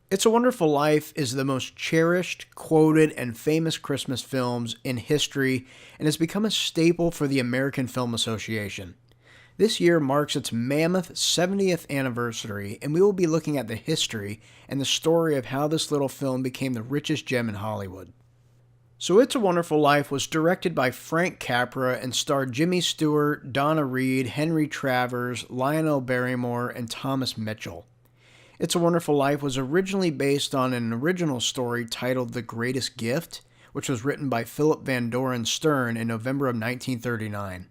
It's a Wonderful Life is the most cherished, quoted, and famous Christmas films in history and has become a staple for the American Film Association. This year marks its mammoth 70th anniversary, and we will be looking at the history and the story of how this little film became the richest gem in Hollywood. So It's a Wonderful Life was directed by Frank Capra and starred Jimmy Stewart, Donna Reed, Henry Travers, Lionel Barrymore, and Thomas Mitchell. It's a Wonderful Life was originally based on an original story titled The Greatest Gift, which was written by Philip Van Doren Stern in November of 1939.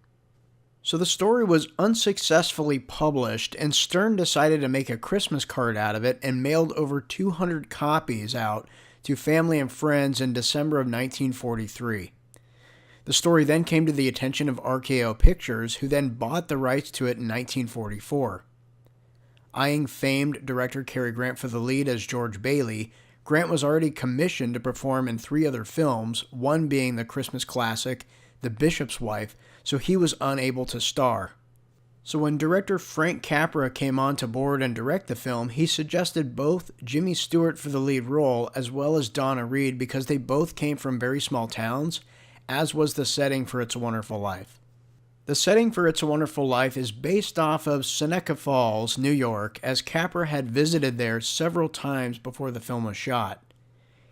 So the story was unsuccessfully published, and Stern decided to make a Christmas card out of it and mailed over 200 copies out to family and friends in December of 1943. The story then came to the attention of RKO Pictures, who then bought the rights to it in 1944. Eyeing famed director Cary Grant for the lead as George Bailey, Grant was already commissioned to perform in 3 other films, one being the Christmas classic The Bishop's Wife, so he was unable to star. So when director Frank Capra came on to board and direct the film, he suggested both Jimmy Stewart for the lead role as well as Donna Reed because they both came from very small towns, as was the setting for It's a Wonderful Life. The setting for It's a Wonderful Life is based off of Seneca Falls, New York, as Capra had visited there several times before the film was shot.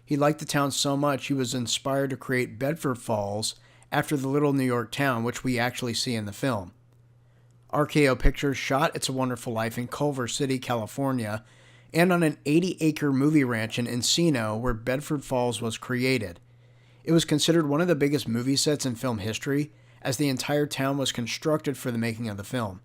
He liked the town so much he was inspired to create Bedford Falls after the little New York town, which we actually see in the film. RKO Pictures shot It's a Wonderful Life in Culver City, California, and on an 80-acre movie ranch in Encino where Bedford Falls was created. It was considered one of the biggest movie sets in film history, as the entire town was constructed for the making of the film.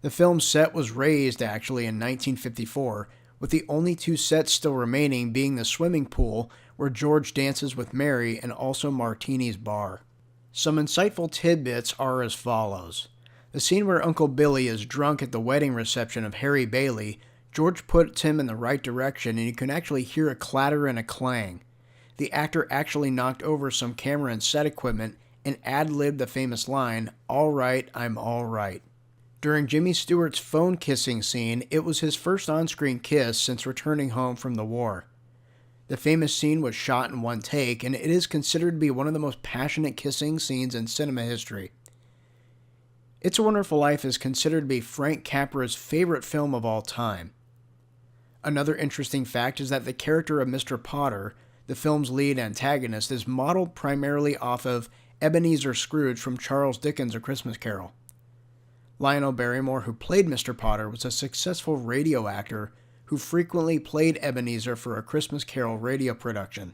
The film's set was razed actually in 1954, with the only 2 sets still remaining being the swimming pool where George dances with Mary and also Martini's bar. Some insightful tidbits are as follows. The scene where Uncle Billy is drunk at the wedding reception of Harry Bailey, George puts him in the right direction and you can actually hear a clatter and a clang. The actor actually knocked over some camera and set equipment and ad-libbed the famous line, "All right, I'm all right." During Jimmy Stewart's phone kissing scene, it was his first on-screen kiss since returning home from the war. The famous scene was shot in one take, and it is considered to be one of the most passionate kissing scenes in cinema history. It's a Wonderful Life is considered to be Frank Capra's favorite film of all time. Another interesting fact is that the character of Mr. Potter, the film's lead antagonist, is modeled primarily off of Ebenezer Scrooge from Charles Dickens' A Christmas Carol. Lionel Barrymore, who played Mr. Potter, was a successful radio actor who frequently played Ebenezer for A Christmas Carol radio production.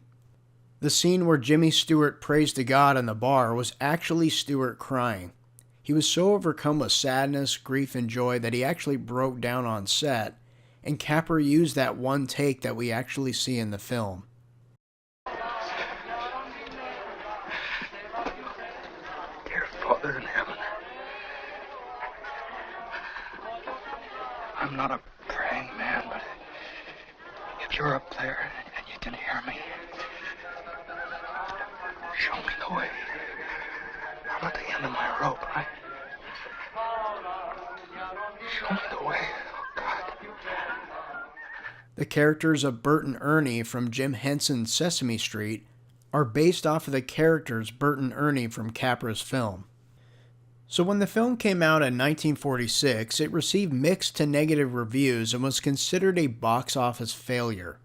The scene where Jimmy Stewart prays to God in the bar was actually Stewart crying. He was so overcome with sadness, grief, and joy that he actually broke down on set, and Capra used that one take that we actually see in the film. Father in heaven, I'm not a praying man, but if you're up there and you can hear me, show me the way. I'm at the end of my rope, right? Show me the way, oh God. The characters of Bert and Ernie from Jim Henson's Sesame Street are based off of the characters Bert and Ernie from Capra's film. So when the film came out in 1946, it received mixed to negative reviews and was considered a box office failure.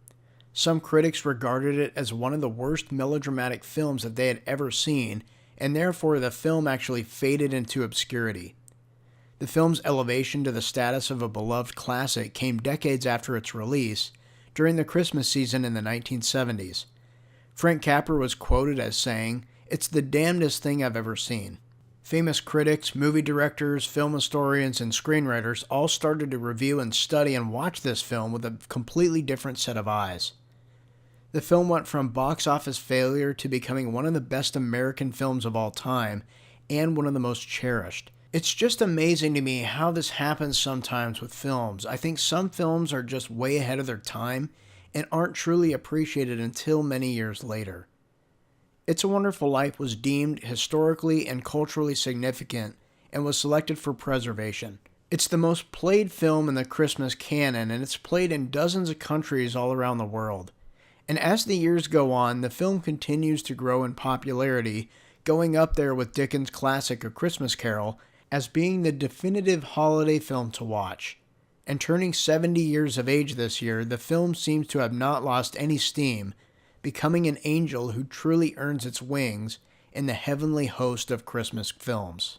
Some critics regarded it as one of the worst melodramatic films that they had ever seen, and therefore the film actually faded into obscurity. The film's elevation to the status of a beloved classic came decades after its release, during the Christmas season in the 1970s. Frank Capra was quoted as saying, "It's the damnedest thing I've ever seen." Famous critics, movie directors, film historians, and screenwriters all started to review and study and watch this film with a completely different set of eyes. The film went from box office failure to becoming one of the best American films of all time, and one of the most cherished. It's just amazing to me how this happens sometimes with films. I think some films are just way ahead of their time, and aren't truly appreciated until many years later. It's a Wonderful Life was deemed historically and culturally significant and was selected for preservation. It's the most played film in the Christmas canon, and it's played in dozens of countries all around the world. And as the years go on, the film continues to grow in popularity, going up there with Dickens' classic A Christmas Carol as being the definitive holiday film to watch. And turning 70 years of age this year, the film seems to have not lost any steam, becoming an angel who truly earns its wings in the heavenly host of Christmas films.